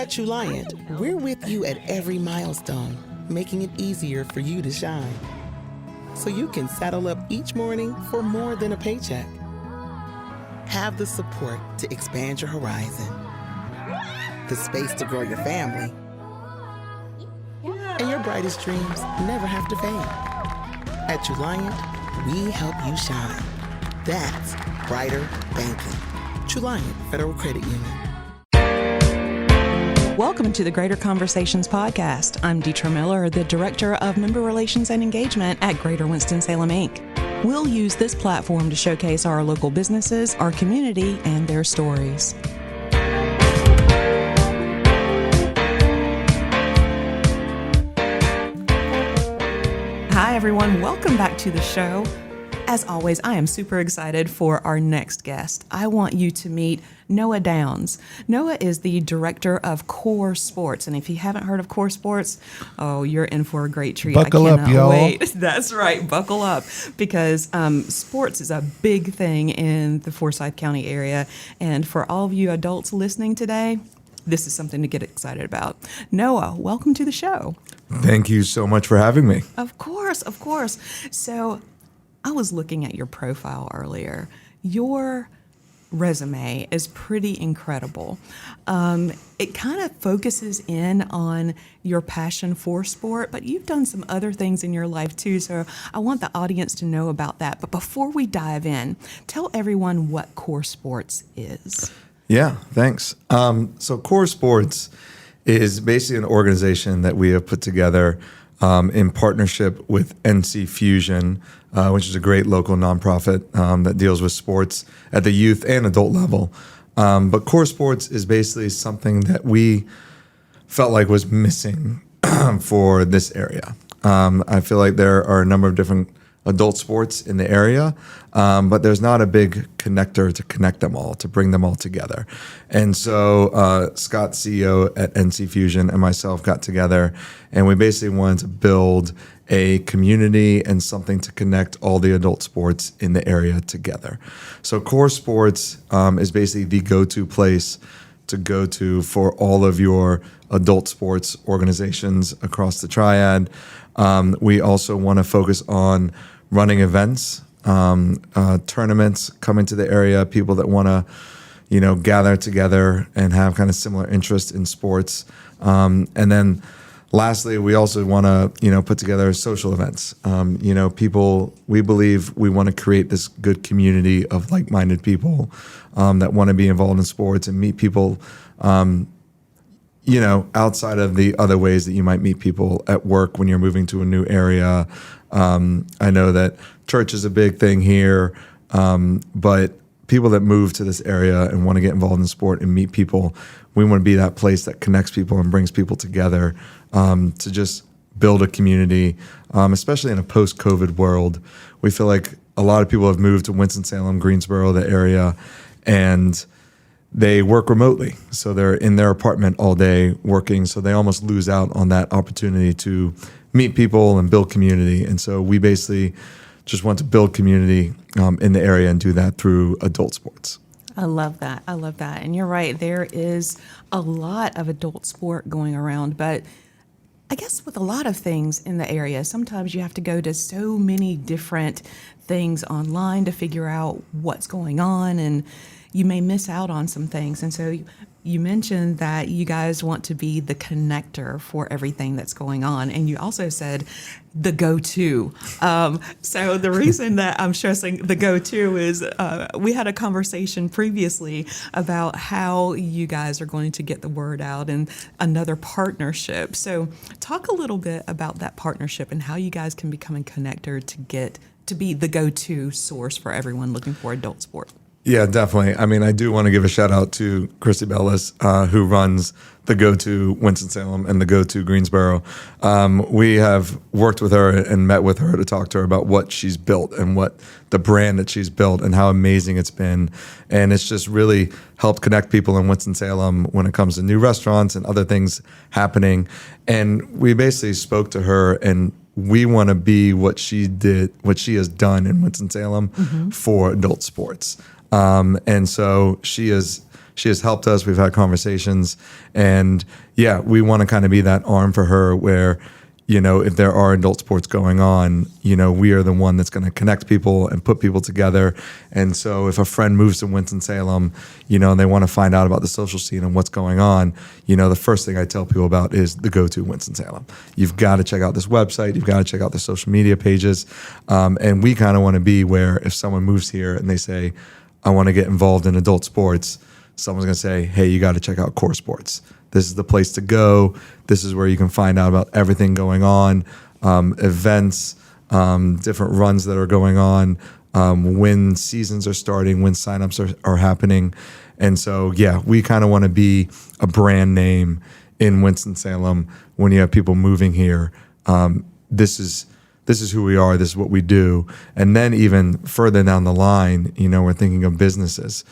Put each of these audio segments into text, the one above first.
At Reliant, we're with you at every milestone, making it easier for you to shine. So you can saddle up each morning for more than a paycheck. Have the support to expand your horizon, the space to grow your family, and your brightest dreams never have to fade. At Reliant, we help you shine. That's brighter banking. Reliant Federal Credit Union. Welcome to the Greater Conversations podcast. I'm Deetra Miller, the Director of Member Relations and Engagement at Greater Winston-Salem, Inc. We'll use this platform to showcase our local businesses, our community, and their stories. Hi, everyone. Welcome back to the show. As always, I am super excited for our next guest. I want you to meet Noah Downs. Noah is the director of Core Sports. And if you haven't heard of Core Sports, oh, you're in for a great treat. Buckle up, y'all. Wait. That's right. Buckle up. Because sports is a big thing in the Forsyth County area. And for all of you adults listening today, this is something to get excited about. Noah, welcome to the show. Thank you so much for having me. Of course, of course. So I was looking at your profile earlier. Your resume is pretty incredible. It kind of focuses in on your passion for sport, but you've done some other things in your life too. So I want the audience to know about that. But before we dive in, tell everyone what Core Sports is. Yeah, thanks. So Core Sports is basically an organization that we have put together in partnership with NC Fusion, which is a great local nonprofit that deals with sports at the youth and adult level. But Core Sports is basically something that we felt like was missing for this area. I feel like there are a number of different adult sports in the area, but there's not a big connector to connect them all, to bring them all together. And so Scott, CEO at NC Fusion, and myself got together, and we basically wanted to build a community and something to connect all the adult sports in the area together. So Core Sports is basically the go-to place to go to for all of your adult sports organizations across the triad. We also want to focus on running events, tournaments coming to the area, people that want to, gather together and have kind of similar interests in sports. And then lastly, we also want to, put together social events. We believe we want to create this good community of like-minded people that want to be involved in sports and meet people, outside of the other ways that you might meet people at work when you're moving to a new area. I know that church is a big thing here, but people that move to this area and want to get involved in sport and meet people, we want to be that place that connects people and brings people together to just build a community, especially in a post-COVID world. We feel like a lot of people have moved to Winston-Salem, Greensboro, the area, and they work remotely. So they're in their apartment all day working, so they almost lose out on that opportunity to meet people and build community. And so we basically just want to build community in the area and do that through adult sports. I love that. I love that. And you're right. There is a lot of adult sport going around, but I guess with a lot of things in the area, sometimes you have to go to so many different things online to figure out what's going on, and you may miss out on some things. And so you mentioned that you guys want to be the connector for everything that's going on. And you also said the go-to. So the reason that I'm stressing the go-to is we had a conversation previously about how you guys are going to get the word out and another partnership. So talk a little bit about that partnership and how you guys can become a connector to be the go-to source for everyone looking for adult sport. Yeah, definitely. I mean, I do want to give a shout out to Christy Bellis, who runs the Go-To Winston-Salem and the Go-To Greensboro. We have worked with her and met with her to talk to her about what she's built and what the brand that she's built and how amazing it's been. And it's just really helped connect people in Winston-Salem when it comes to new restaurants and other things happening. And we basically spoke to her, and we want to be what she has done in Winston-Salem for adult sports. And so she She has helped us. We've had conversations, and yeah, we want to kind of be that arm for her where, if there are adult sports going on, we are the one that's going to connect people and put people together. And so if a friend moves to Winston-Salem, and they want to find out about the social scene and what's going on, the first thing I tell people about is the go-to Winston-Salem. You've got to check out this website. You've got to check out the social media pages. And we kind of want to be where if someone moves here and they say, I want to get involved in adult sports, someone's going to say, hey, you got to check out Core Sports. This is the place to go. This is where you can find out about everything going on, events, different runs that are going on, when seasons are starting, when signups are happening. And so, yeah, we kind of want to be a brand name in Winston-Salem when you have people moving here. This is who we are. This is what we do. And then even further down the line, we're thinking of businesses.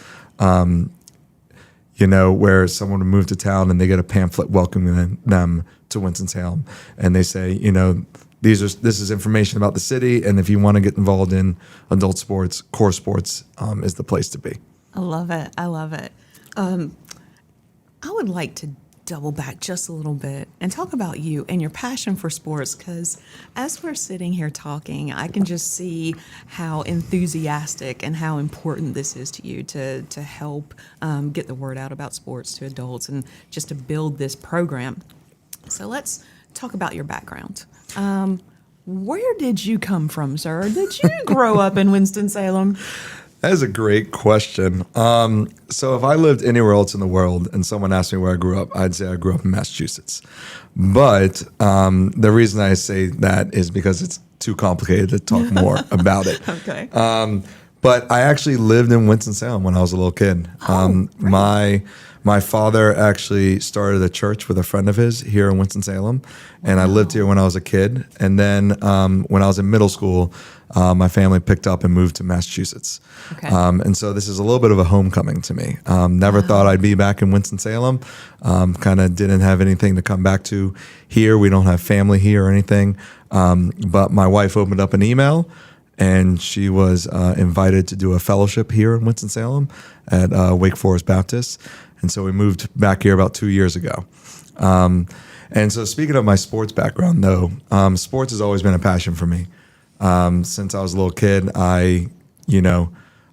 Where someone would move to town and they get a pamphlet welcoming them to Winston-Salem, and they say, this is information about the city, and if you want to get involved in adult sports, Core Sports is the place to be. I love it. I love it. I would like to double back just a little bit and talk about you and your passion for sports, because as we're sitting here talking, I can just see how enthusiastic and how important this is to you to help get the word out about sports to adults and just to build this program. So let's talk about your background. Where did you come from, sir? Did you grow up in Winston-Salem? That is a great question. So if I lived anywhere else in the world and someone asked me where I grew up, I'd say I grew up in Massachusetts. But the reason I say that is because it's too complicated to talk more about it. Okay. But I actually lived in Winston-Salem when I was a little kid. My father actually started a church with a friend of his here in Winston-Salem, and I lived here when I was a kid. And then when I was in middle school, my family picked up and moved to Massachusetts. Okay. And so this is a little bit of a homecoming to me. Never thought I'd be back in Winston-Salem. Kind of didn't have anything to come back to here. We don't have family here or anything. But my wife opened up an email, and she was invited to do a fellowship here in Winston-Salem at Wake Forest Baptist. And so we moved back here about 2 years ago. And so speaking of my sports background, though, sports has always been a passion for me. Since I was a little kid, I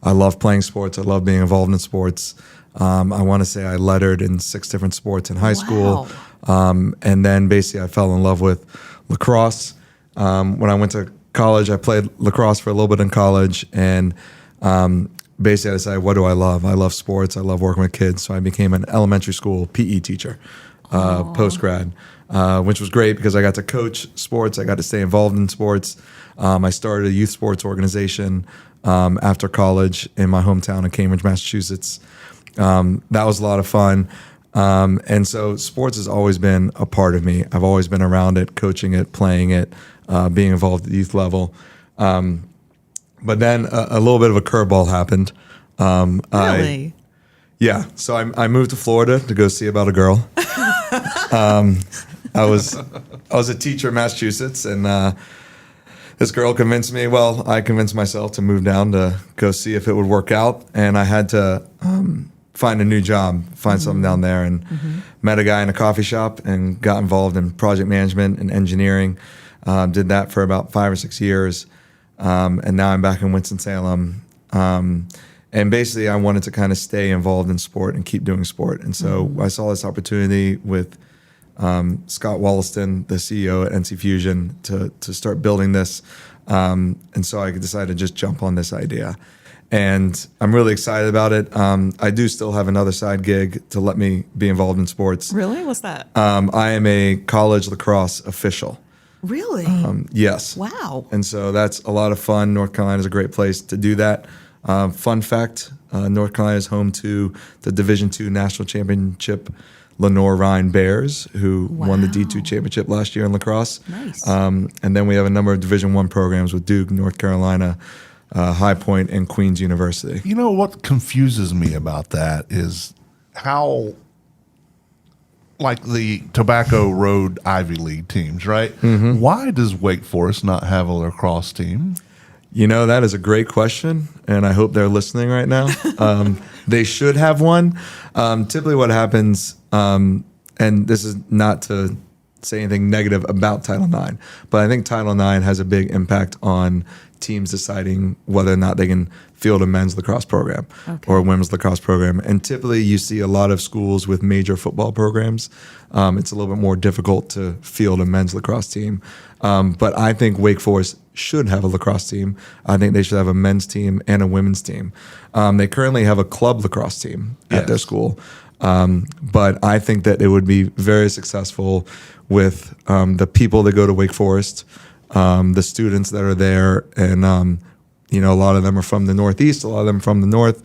love playing sports. I love being involved in sports. I want to say I lettered in 6 different sports in high school. And then basically I fell in love with lacrosse. When I went to college, I played lacrosse for a little bit in college. And basically I decided, what do I love? I love sports. I love working with kids. So I became an elementary school PE teacher, post-grad, which was great because I got to coach sports. I got to stay involved in sports. I started a youth sports organization after college in my hometown of Cambridge, Massachusetts. That was a lot of fun. And so sports has always been a part of me. I've always been around it, coaching it, playing it, being involved at the youth level. But then a little bit of a curveball happened. Really? So I moved to Florida to go see about a girl. I was a teacher in Massachusetts, and this girl convinced me. Well, I convinced myself to move down to go see if it would work out, and I had to find a new job, find something down there, and met a guy in a coffee shop and got involved in project management and engineering. Did that for about 5 or 6 years, and now I'm back in Winston-Salem. And basically, I wanted to kind of stay involved in sport and keep doing sport. And so I saw this opportunity with Scott Wollaston, the CEO at NC Fusion, to start building this. And so I decided to just jump on this idea. And I'm really excited about it. I do still have another side gig to let me be involved in sports. Really? What's that? I am a college lacrosse official. Really? Yes. Wow. And so that's a lot of fun. North Carolina is a great place to do that. Fun fact, North Carolina is home to the Division II National Championship Lenore-Rhine Bears, who won the D2 championship last year in lacrosse. Nice. And then we have a number of Division I programs with Duke, North Carolina, High Point, and Queens University. You know what confuses me about that is how, like the Tobacco Road Ivy League teams, right? Why does Wake Forest not have a lacrosse team? That is a great question, and I hope they're listening right now. They should have one. Typically what happens, and this is not to say anything negative about Title IX, but I think Title IX has a big impact on teams deciding whether or not they can field a men's lacrosse program or a women's lacrosse program. And typically you see a lot of schools with major football programs. It's a little bit more difficult to field a men's lacrosse team. But I think Wake Forest should have a lacrosse team. I think they should have a men's team and a women's team. They currently have a club lacrosse team at their school. But I think that it would be very successful with the people that go to Wake Forest, the students that are there, and a lot of them are from the Northeast, a lot of them from the North,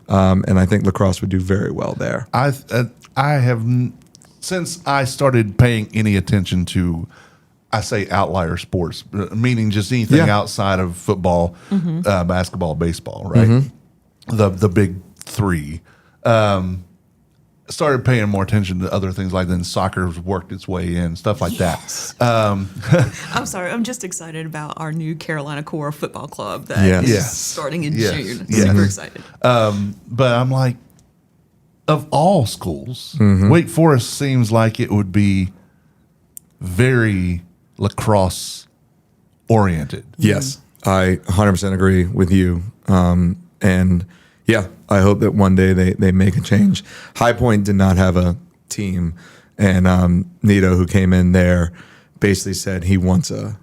and I think lacrosse would do very well there. I have, since I started paying any attention to, I say outlier sports, meaning just anything outside of football, basketball, baseball, right? The big three. Started paying more attention to other things like then soccer's worked its way in, stuff like that. I'm sorry. I'm just excited about our new Carolina Core football club that is starting in June. Super excited. But I'm like, of all schools, Wake Forest seems like it would be very lacrosse oriented. Yes, I 100% agree with you. And yeah, I hope that one day they make a change. High Point did not have a team, and Nito, who came in there, basically said he wants a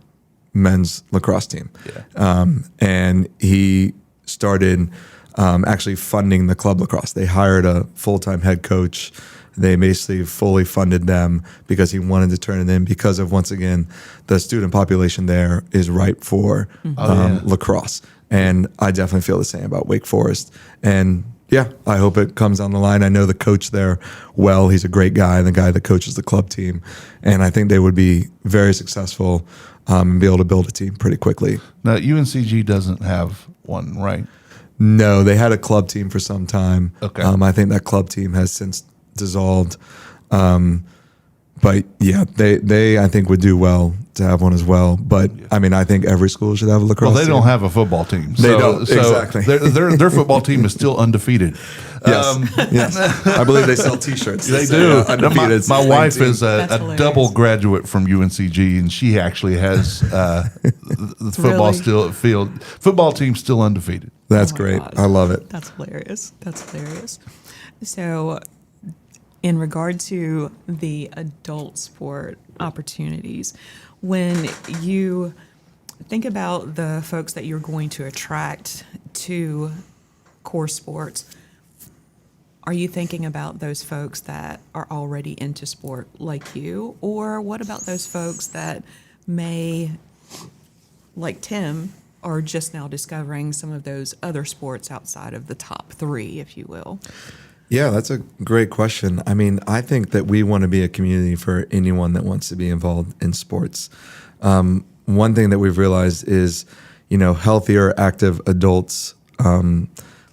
men's lacrosse team. And he started actually funding the club lacrosse. They hired a full-time head coach. They basically fully funded them because he wanted to turn it in because of, once again, the student population there is ripe for lacrosse. And I definitely feel the same about Wake Forest. And yeah, I hope it comes on the line. I know the coach there well. He's a great guy, the guy that coaches the club team. And I think they would be very successful and be able to build a team pretty quickly. Now, UNCG doesn't have one, right? No, they had a club team for some time. Okay. I think that club team has since dissolved. But yeah, they I think would do well to have one as well. But I mean, I think every school should have a lacrosse. Well, they team. don't have a football team. They don't, exactly. Their football team is still undefeated. Yes. I believe they sell T-shirts. They do. Undefeated. My wife is a hilarious. double graduate from UNCG, and she actually has the football team still undefeated. That's Oh my great. gosh. I love it. That's hilarious. So, in regard to the adult sport opportunities, when you think about the folks that you're going to attract to core sports, are you thinking about those folks that are already into sport like you? Or what about those folks that may, like Tim, are just now discovering some of those other sports outside of the top three, if you will? Yeah, that's a great question. I mean, I think that we want to be a community for anyone that wants to be involved in sports. One thing that we've realized is, healthier, active adults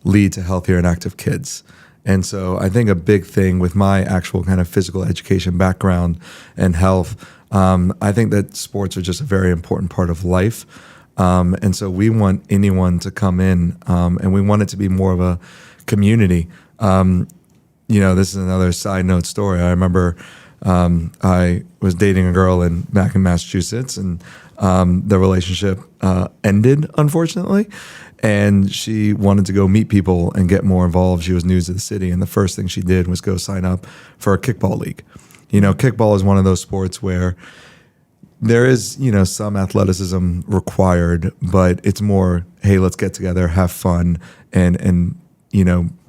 lead to healthier and active kids. And so I think a big thing with my actual kind of physical education background and health, I think that sports are just a very important part of life. And so we want anyone to come in, and we want it to be more of a community. This is another side note story. I remember I was dating a girl back in Massachusetts, and the relationship ended, unfortunately. And she wanted to go meet people and get more involved. She was new to the city, and the first thing she did was go sign up for a kickball league. Kickball is one of those sports where there is, some athleticism required, but it's more, hey, let's get together, have fun, and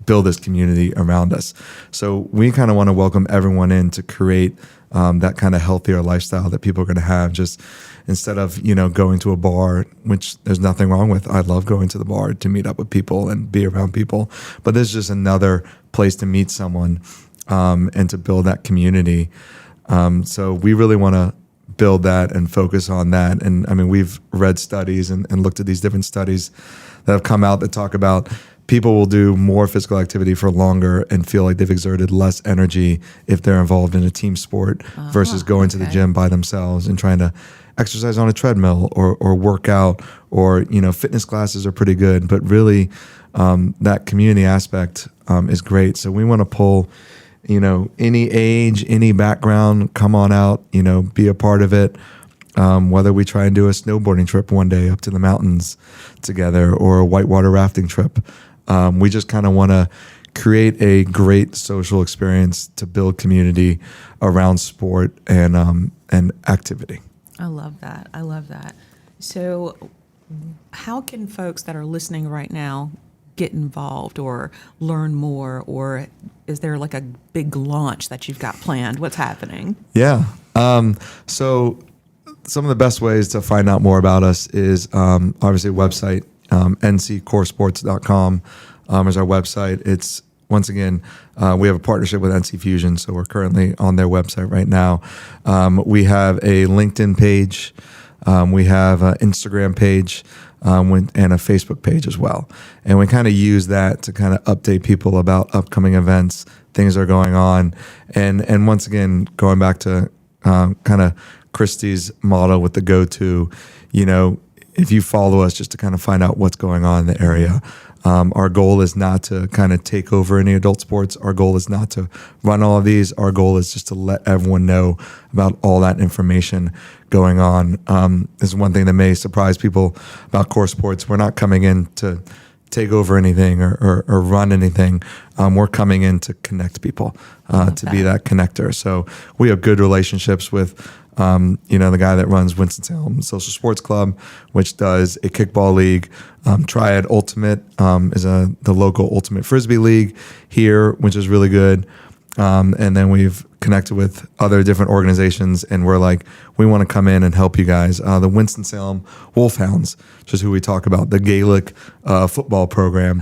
build this community around us. So we kind of want to welcome everyone in to create that kind of healthier lifestyle that people are going to have, just instead of, going to a bar, which there's nothing wrong with. I love going to the bar to meet up with people and be around people, but there's just another place to meet someone and to build that community. So we really want to build that and focus on that. And I mean, we've read studies and looked at these different studies that have come out that talk about people will do more physical activity for longer and feel like they've exerted less energy if they're involved in a team sport versus going to the gym by themselves and trying to exercise on a treadmill or work out, or, fitness classes are pretty good, but really that community aspect is great. So we want to pull, any age, any background, come on out, be a part of it. Whether we try and do a snowboarding trip one day up to the mountains together or a whitewater rafting trip, we just kind of want to create a great social experience to build community around sport and activity. I love that. I love that. So how can folks that are listening right now get involved or learn more, or is there like a big launch that you've got planned? What's happening? Yeah. So some of the best ways to find out more about us is obviously website, nccoresports.com is our website. It's, once again, we have a partnership with NC Fusion, so we're currently on their website right now. We have a LinkedIn page. We have an Instagram page and a Facebook page as well. And we kind of use that to kind of update people about upcoming events, things that are going on. And once again, going back to kind of Christy's model with the go-to, if you follow us just to kind of find out what's going on in the area. Our goal is not to kind of take over any adult sports. Our goal is not to run all of these. Our goal is just to let everyone know about all that information going on. This is one thing that may surprise people about Core Sports. We're not coming in to take over anything or run anything. We're coming in to connect people, to be that connector. So we have good relationships with the guy that runs Winston-Salem Social Sports Club, which does a kickball league. Triad Ultimate is the local ultimate frisbee league here, which is really good. And then we've connected with other different organizations, and we're like, we want to come in and help you guys. The Winston-Salem Wolfhounds, which is who we talk about, the Gaelic football program,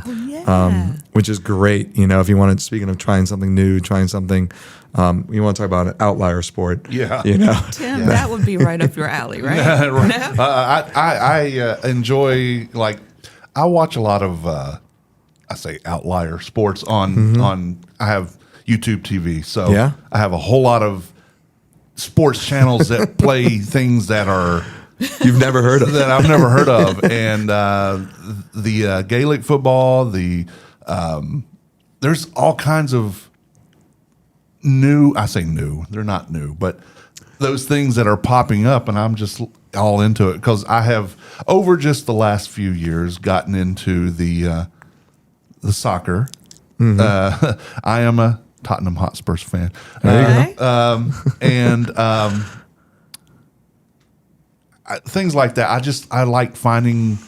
which is great. If you want to, speaking of trying something new, trying something, you want to talk about an outlier sport. Yeah. Tim, that would be right up your alley, right? Right. No? I enjoy, I watch a lot of, I say outlier sports on, I have YouTube TV. So Yeah. I have a whole lot of sports channels that play things that are, You've never heard of that I've never heard of. And the Gaelic football, there's all kinds of I say new, they're not new, but those things that are popping up, and I'm just all into it because I have, over just the last few years, gotten into the soccer. I am a Tottenham Hotspurs fan. There you go. Things like that. I like finding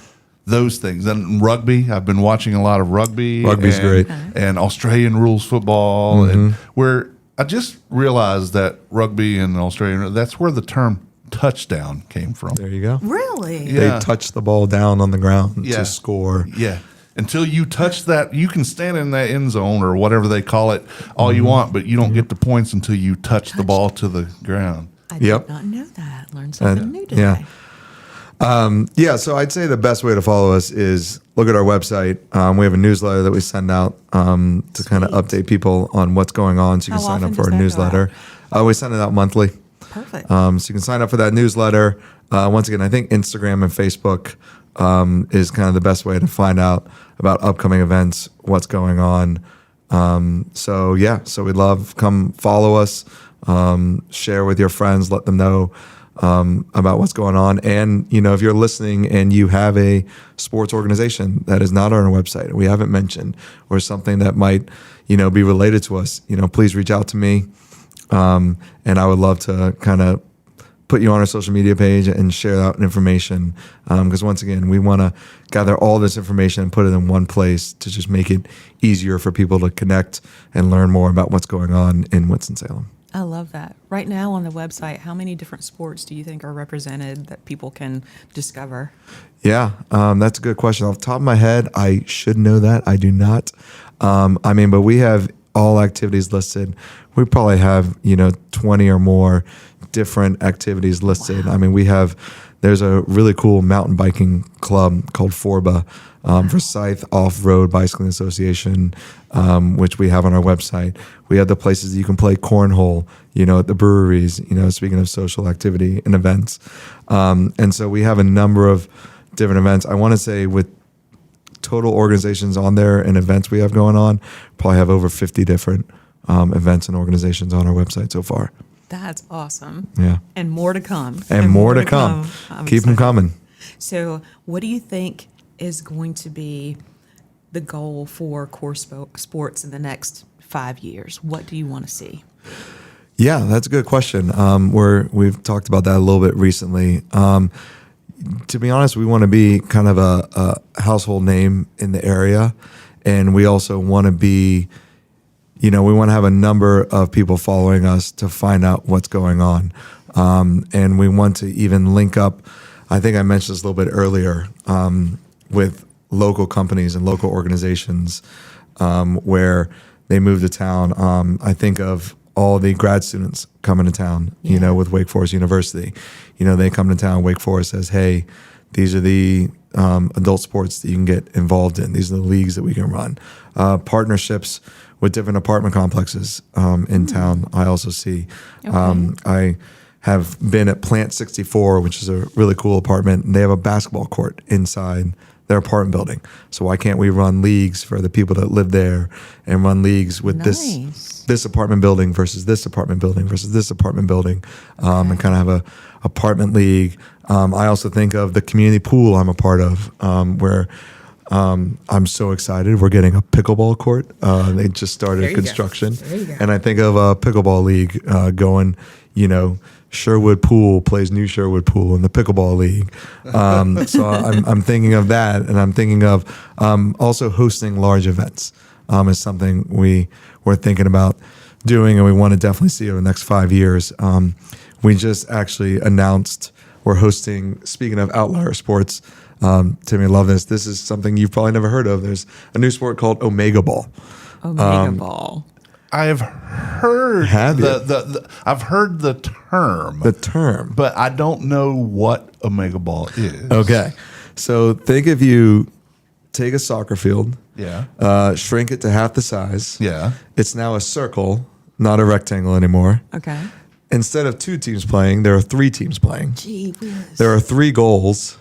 those things. And rugby, I've been watching a lot of rugby. Rugby's great. And Australian rules football. And where I just realized that rugby and Australian, that's where the term touchdown came from. There you go. Really? Yeah. They touch the ball down on the ground Yeah. to score. Yeah. Until you touch that, you can stand in that end zone or whatever they call it all you want, but you don't get the points until you touch the ball to the ground. I Yep. did not know that. Learned something new today. So I'd say the best way to follow us is look at our website. We have a newsletter that we send out to kind of update people on what's going on, so you can How sign often up for does our that go newsletter. We send it out monthly. Perfect. So you can sign up for that newsletter. Once again, I think Instagram and Facebook is kind of the best way to find out about upcoming events, what's going on. So we'd love, come follow us, share with your friends, let them know about what's going on. And, if you're listening and you have a sports organization that is not on our website, we haven't mentioned, or something that might, be related to us, please reach out to me. And I would love to kind of put you on our social media page and share that information. Because once again, we want to gather all this information and put it in one place to just make it easier for people to connect and learn more about what's going on in Winston-Salem. I love that. Right now on the website, how many different sports do you think are represented that people can discover? Yeah, that's a good question. Off the top of my head, I should know that. I do not. But we have all activities listed. We probably have, 20 or more different activities listed. Wow. We have there's a really cool mountain biking club called Forba, Forsyth Off-Road Bicycling Association, which we have on our website. We have the places that you can play cornhole, at the breweries, speaking of social activity and events. And so we have a number of different events. I want to say with total organizations on there and events we have going on, probably have over 50 different events and organizations on our website so far. That's awesome. Yeah. And more to come. And more to come. I'm Keep them excited. coming. So, what do you think is going to be the goal for core sports in the next 5 years? What do you want to see? Yeah, that's a good question. We've talked about that a little bit recently. To be honest, we want to be kind of a household name in the area, and we also want to be, we want to have a number of people following us to find out what's going on, and we want to even link up. I think I mentioned this a little bit earlier with local companies and local organizations where they move to town. I think of all the grad students coming to town, with Wake Forest University. They come to town, Wake Forest says, hey, these are the adult sports that you can get involved in. These are the leagues that we can run. Partnerships with different apartment complexes in town, I also see. Okay. I have been at Plant 64, which is a really cool apartment, and they have a basketball court inside their apartment building. So why can't we run leagues for the people that live there and run leagues with this apartment building versus this apartment building versus this apartment building, and kind of have a apartment league. I also think of the community pool I'm a part of, where I'm so excited. We're getting a pickleball court. They just started construction. And I think of a pickleball league going, Sherwood Pool plays New Sherwood Pool in the pickleball league. So I'm thinking of that, and I'm thinking of also hosting large events is something we're thinking about doing, and we want to definitely see over the next 5 years. We just actually announced we're hosting, speaking of outlier sports, Timmy, love this. This is something you've probably never heard of. There's a new sport called Omega Ball. Omega Ball. I have heard I've heard the term. But I don't know what Omega Ball is. Okay. So think if you take a soccer field, shrink it to half the size. Yeah. It's now a circle, not a rectangle anymore. Okay. Instead of 2 teams playing, there are 3 teams playing. Gee whiz. There are 3 goals,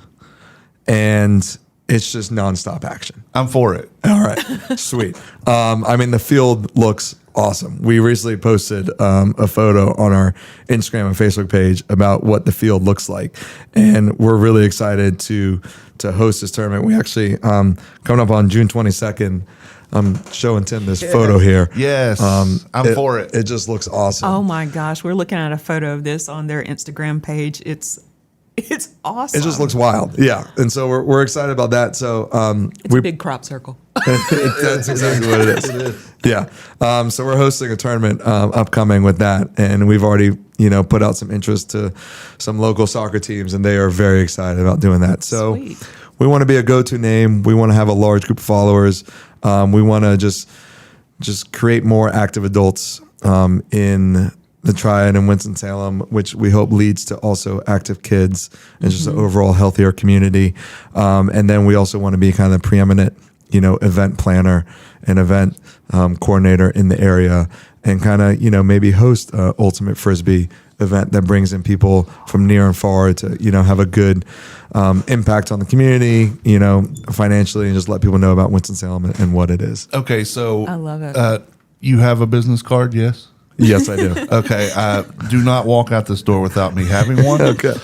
and it's just nonstop action. I'm for it. All right. Sweet. The field looks awesome. We recently posted a photo on our Instagram and Facebook page about what the field looks like, and we're really excited to host this tournament. We actually coming up on June 22nd. I'm showing Tim this photo here. Yes, I'm for it. It just looks awesome. Oh my gosh, we're looking at a photo of this on their Instagram page. It's awesome. It just looks wild. Yeah, and so we're excited about that. So it's a big crop circle. That's exactly what it is. Yeah. So we're hosting a tournament upcoming with that, and we've already put out some interest to some local soccer teams, and they are very excited about doing that. So Sweet. We want to be a go-to name. We want to have a large group of followers. We want to just create more active adults in the Triad in Winston-Salem, which we hope leads to also active kids and just an overall healthier community. And then we also want to be kind of the preeminent, event planner and event coordinator in the area, and kind of, maybe host a Ultimate Frisbee event that brings in people from near and far to, have a good impact on the community, financially, and just let people know about Winston-Salem and what it is. Okay, so I love it. You have a business card, yes? Yes, I do. Okay, do not walk out this door without me having one. Okay.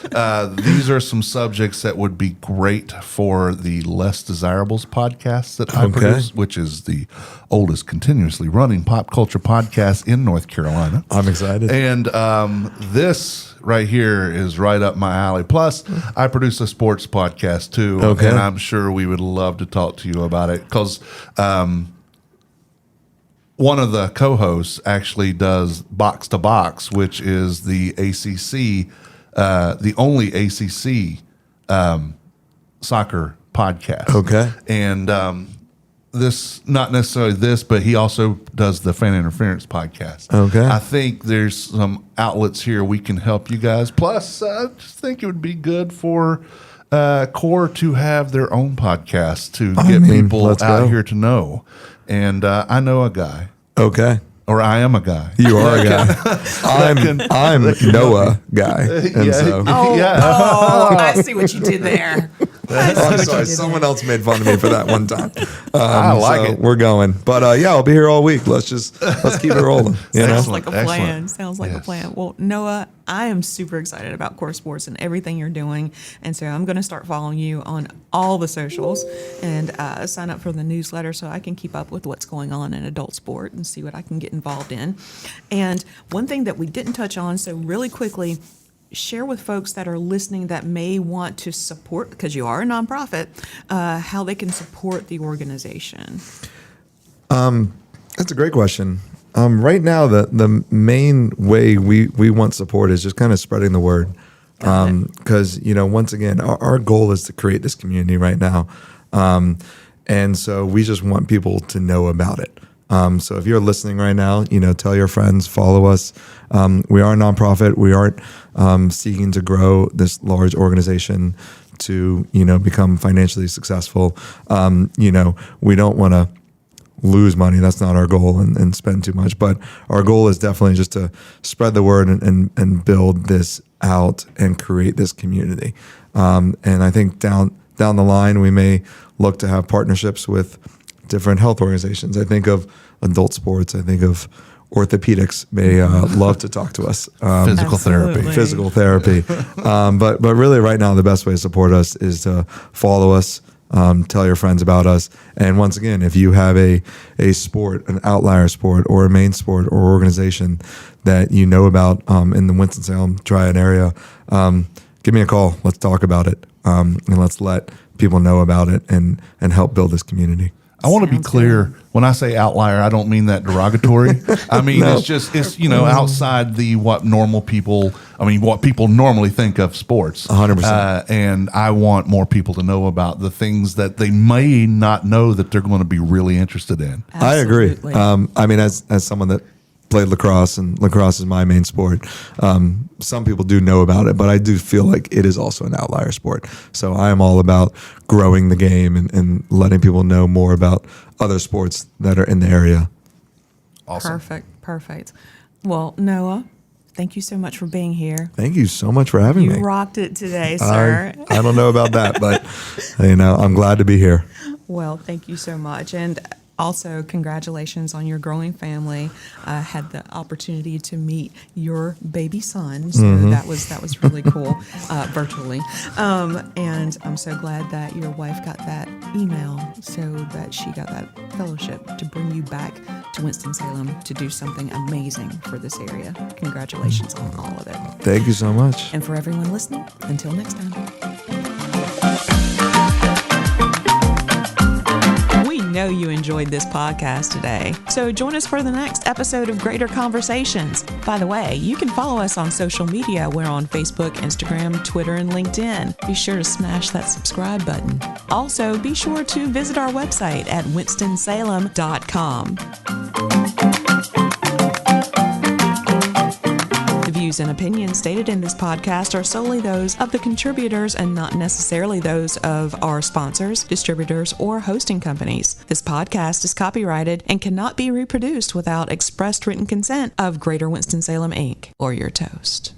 These are some subjects that would be great for the Less Desirables podcast that I produce, which is the oldest continuously running pop culture podcast in North Carolina. I'm excited. And this right here is right up my alley. Plus, I produce a sports podcast too, and I'm sure we would love to talk to you about it because one of the co-hosts actually does Box to Box, which is the ACC, the only ACC soccer podcast. Okay. And this, not necessarily this, but he also does the Fan Interference podcast. Okay. I think there's some outlets here we can help you guys. Plus, I just think it would be good for Core to have their own podcast to get people out here to know. And I know a guy. Okay. Or I am a guy. You are a guy. I'm Noah guy. And so I see what you did there. I'm sorry. Someone else made fun of me for that one time. I like it. We're going, but I'll be here all week. Let's keep it rolling. Sounds like a plan. Excellent. Sounds like a plan. Well, Noah, I am super excited about Core Sports and everything you're doing, and so I'm going to start following you on all the socials and sign up for the newsletter so I can keep up with what's going on in adult sport and see what I can get involved in. And one thing that we didn't touch on, so really quickly, share with folks that are listening that may want to support, because you are a nonprofit, how they can support the organization. That's a great question. Right now, the main way we want support is just kind of spreading the word. Because, once again, our goal is to create this community right now. And so we just want people to know about it. So if you're listening right now, tell your friends, follow us. We are a nonprofit. We aren't seeking to grow this large organization to, become financially successful. We don't want to lose money. That's not our goal and spend too much. But our goal is definitely just to spread the word and build this out and create this community. And I think down the line, we may look to have partnerships with different health organizations. I think of adult sports. I think of orthopedics may love to talk to us. Physical therapy. But really right now, the best way to support us is to follow us, tell your friends about us. And once again, if you have a sport, an outlier sport or a main sport or organization that you know about in the Winston-Salem Triad area, give me a call. Let's talk about it. And let's let people know about it and help build this community. I want to be clear. When I say outlier, I don't mean that derogatory. I mean, it's outside what people normally think of sports. 100%. And I want more people to know about the things that they may not know that they're going to be really interested in. Absolutely. I agree. As someone that played lacrosse, and lacrosse is my main sport, some people do know about it, but I do feel like it is also an outlier sport. So I am all about growing the game and letting people know more about other sports that are in the area. Awesome. Perfect. Well, Noah, thank you so much for being here. Thank you so much for having me. You rocked it today, sir. I don't know about that, but I'm glad to be here. Well, thank you so much. And also, congratulations on your growing family. I had the opportunity to meet your baby son, so that was really cool, virtually. And I'm so glad that your wife got that email so that she got that fellowship to bring you back to Winston-Salem to do something amazing for this area. Congratulations on all of it. Thank you so much. And for everyone listening, until next time. We know you enjoyed this podcast today, so join us for the next episode of Greater Conversations. By the way, you can follow us on social media. We're on Facebook, Instagram, Twitter, and LinkedIn. Be sure to smash that subscribe button. Also, be sure to visit our website at winstonsalem.com. The views and opinions stated in this podcast are solely those of the contributors and not necessarily those of our sponsors, distributors, or hosting companies. This podcast is copyrighted and cannot be reproduced without expressed written consent of Greater Winston-Salem, Inc. or your toast.